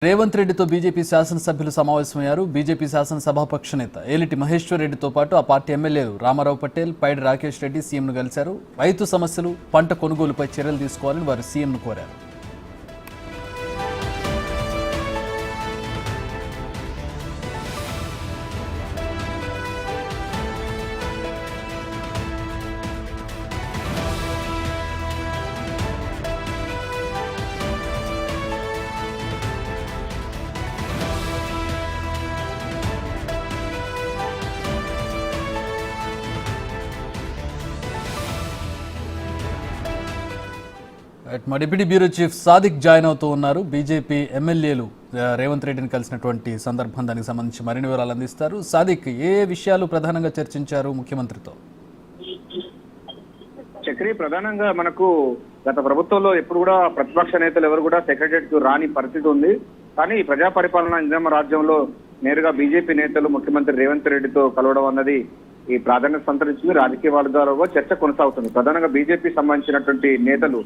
రేవంత్ రెడ్డితో బీజేపీ శాసనసభ్యులు సమావేశమయ్యారు. బీజేపీ శాసనసభాపక్ష నేత ఏలిటి మహేశ్వర్ రెడ్డితో పాటు ఆ పార్టీ ఎమ్మెల్యేలు రామారావు పటేల్, పైడి రాకేష్ రెడ్డి సీఎంను కలిశారు. రైతు సమస్యలు, పంట కొనుగోలుపై చర్యలు తీసుకోవాలని వారు సీఎంను కోరారు. మా deputy bureau chief Sadiq join అవుతూ ఉన్నారు. బీజేపీ ఎమ్మెల్యేలు రేవంత్ రెడ్డిని కలిసినటువంటి సందర్భం, దానికి సంబంధించి మరిన్ని వివరాలు అందిస్తారు. సాదిక్, ఏ విషయాలు ప్రధానంగా చర్చించారు ముఖ్యమంత్రితో? చక్రి, ప్రధానంగా మనకు గత ప్రభుత్వంలో ఎప్పుడు కూడా ప్రతిపక్ష నేతలు ఎవరు కూడా సెక్రటరియట్ కు రాని పరిస్థితి ఉంది. కానీ ప్రజా పరిపాలన ఇందిరమ్మ రాజ్యంలో నేరుగా బీజేపీ నేతలు ముఖ్యమంత్రి రేవంత్ రెడ్డితో కలవడం అన్నది ఈ ప్రాధాన్యత సంతరించింది. రాజకీయ వర్గాలలో చర్చ కొనసాగుతుంది. ప్రధానంగా బీజేపీ సంబంధించినటువంటి నేతలు,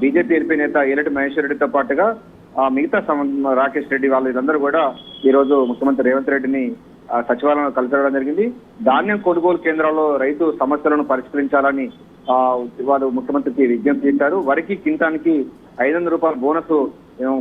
బీజేపీ ఎంపీ నేత ఏలటి మహేశ్వర్ రెడ్డితో పాటుగా మిగతా రాకేష్ రెడ్డి వాళ్ళందరూ కూడా ఈ రోజు ముఖ్యమంత్రి రేవంత్ రెడ్డిని సచివాలయంలో కలిసడం జరిగింది. ధాన్యం కొనుగోలు కేంద్రాల్లో రైతు సమస్యలను పరిష్కరించాలని వాళ్ళు ముఖ్యమంత్రికి విజ్ఞప్తి చేశారు. వరికి కింటానికి 500 రూపాయల బోనస్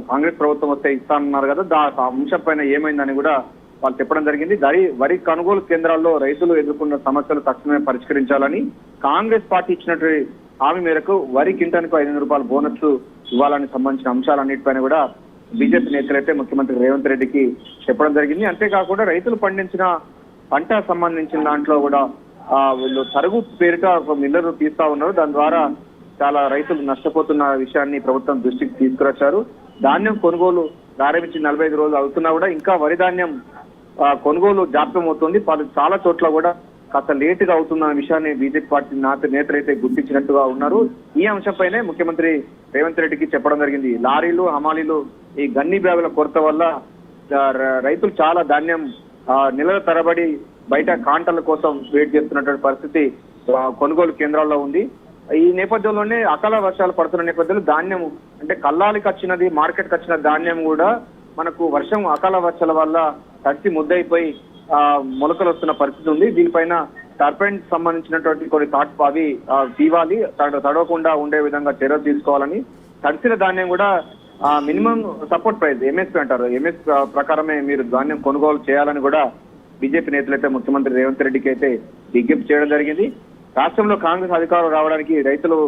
కాంగ్రెస్ ప్రభుత్వం వస్తే ఇస్తానన్నారు కదా, ఆ అంశం పైన ఏమైందని కూడా వాళ్ళు చెప్పడం జరిగింది. వరి కొనుగోలు కేంద్రాల్లో రైతులు ఎదుర్కొన్న సమస్యలు తక్షణమే పరిష్కరించాలని, కాంగ్రెస్ పార్టీ ఇచ్చినటువంటి హామీ మేరకు వరి కింటానికి 500 రూపాయల బోనస్ ఇవ్వాలని సంబంధించిన అంశాలన్నిటిపైన కూడా బీజేపీ నేతలైతే ముఖ్యమంత్రి రేవంత్ రెడ్డికి చెప్పడం జరిగింది. అంతేకాకుండా రైతులు పండించిన పంట సంబంధించిన దాంట్లో కూడా వీళ్ళు తరుగు పేరిట ఒక మిల్లర్లు తీస్తా ఉన్నారు. దాని ద్వారా చాలా రైతులు నష్టపోతున్న విషయాన్ని ప్రభుత్వం దృష్టికి తీసుకువచ్చారు. ధాన్యం కొనుగోలు ప్రారంభించి 45 రోజులు అవుతున్నా కూడా ఇంకా వరి ధాన్యం కొనుగోలు జాప్యం అవుతుంది. చాలా చోట్ల కూడా కాస్త లేట్ గా అవుతున్న విషయాన్ని బీజేపీ పార్టీ నేతలైతే గుర్తించినట్టుగా ఉన్నారు. ఈ అంశంపైనే ముఖ్యమంత్రి రేవంత్ రెడ్డికి చెప్పడం జరిగింది. లారీలు, హమాలీలు, ఈ గన్ని బ్యాగుల కొరత వల్ల రైతులు చాలా ధాన్యం నెలల తరబడి బయట కాంటల కోసం వెయిట్ చేస్తున్నటువంటి పరిస్థితి కొనుగోలు కేంద్రాల్లో ఉంది. ఈ నేపథ్యంలోనే అకాల వర్షాలు పడుతున్న నేపథ్యంలో ధాన్యం అంటే కల్లాలికి వచ్చినది, మార్కెట్కి వచ్చిన ధాన్యం కూడా మనకు వర్షం అకాల వర్షాల వల్ల తడిసి ముద్దయిపోయి మొలకలు వస్తున్న పరిస్థితి ఉంది. దీనిపైన టర్పైన్ సంబంధించినటువంటి కొన్ని అవి తీవాలి, తడవకుండా ఉండే విధంగా చర్యలు తీసుకోవాలని, తడిసిన ధాన్యం కూడా మినిమం సపోర్ట్ ప్రైస్ ఎంఎస్పీ అంటారు, ఎంఎస్ ప్రకారమే మీరు ధాన్యం కొనుగోలు చేయాలని కూడా బీజేపీ నేతలైతే ముఖ్యమంత్రి రేవంత్ రెడ్డికి అయితే విజ్ఞప్తి చేయడం జరిగింది. రాష్ట్రంలో కాంగ్రెస్ అధికారం రావడానికి రైతులు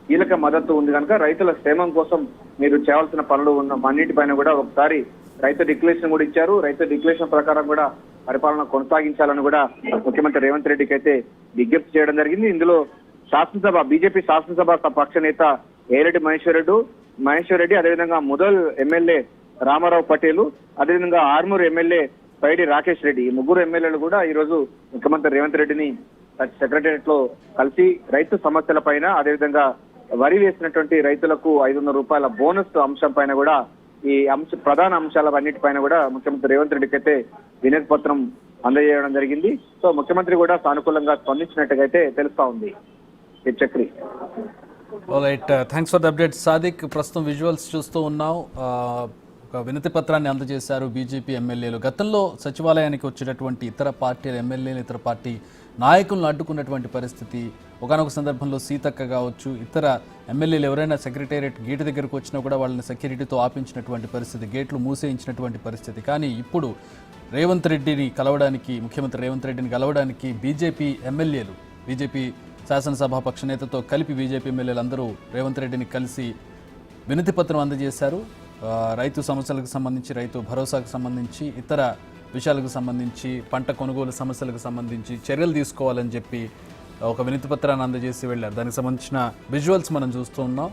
కీలక మద్దతు ఉంది కనుక రైతుల క్షేమం కోసం మీరు చేయాల్సిన పనులు ఉన్న అన్నిటిపైన కూడా ఒకసారి రైతు డిక్లరేషన్ కూడా ఇచ్చారు. రైతు డిక్లరేషన్ ప్రకారం కూడా పరిపాలన కొనసాగించాలని కూడా ముఖ్యమంత్రి రేవంత్ రెడ్డికి అయితే విజ్ఞప్తి చేయడం జరిగింది. ఇందులో బీజేపీ శాసనసభ పక్ష నేత ఏలటి మహేశ్వర్ రెడ్డి, అదేవిధంగా ముదల్ ఎమ్మెల్యే రామారావు పటేల్, అదేవిధంగా ఆర్మూర్ ఎమ్మెల్యే పైడి రాకేష్ రెడ్డి, ఈ ముగ్గురు ఎమ్మెల్యేలు కూడా ఈ రోజు ముఖ్యమంత్రి రేవంత్ రెడ్డిని సెక్రటరియట్ లో కలిసి రైతు సమస్యల పైన, అదేవిధంగా వరి వేసినటువంటి రైతులకు 500 రూపాయల బోనస్ అంశం పైన కూడా ఈ ప్రధాన అంశాల అన్నిటిపైన కూడా ముఖ్యమంత్రి రేవంత్ రెడ్డికి అయితే వినతి పత్రం అందజేయడం జరిగింది. సో ముఖ్యమంత్రి కూడా సానుకూలంగా స్పందించినట్టుగా అయితే తెలుస్తా ఉంది. Chakri, thanks for the update Sadiq. ప్రస్తుతం విజువల్స్ చూస్తూ ఉన్నాం. ఒక వినతి పత్రాన్ని అందజేశారు బీజేపీ ఎమ్మెల్యేలు. గతంలో సచివాలయానికి వచ్చేటటువంటి ఇతర పార్టీల ఎమ్మెల్యేలు, ఇతర పార్టీ నాయకులను అడ్డుకున్నటువంటి పరిస్థితి, ఒకనొక సందర్భంలో సీతక్క కావచ్చు, ఇతర ఎమ్మెల్యేలు ఎవరైనా సెక్రటేరియట్ గేటు దగ్గరకు వచ్చినా కూడా వాళ్ళని సెక్యూరిటీతో ఆపించినటువంటి పరిస్థితి, గేట్లు మూసేయించినటువంటి పరిస్థితి. కానీ ఇప్పుడు ముఖ్యమంత్రి రేవంత్ రెడ్డిని కలవడానికి బీజేపీ ఎమ్మెల్యేలు, బీజేపీ శాసనసభాపక్ష నేతతో కలిపి బీజేపీ ఎమ్మెల్యేలు అందరూ రేవంత్ రెడ్డిని కలిసి వినతి పత్రం అందజేశారు. రైతు సమస్యలకు సంబంధించి, రైతు భరోసాకు సంబంధించి, ఇతర విషయాలకు సంబంధించి, పంట కొనుగోలు సమస్యలకు సంబంధించి చర్యలు తీసుకోవాలని చెప్పి ఒక వినతి పత్రాన్ని అందజేసి వెళ్ళారు. దానికి సంబంధించిన విజువల్స్ మనం చూస్తూ ఉన్నాం.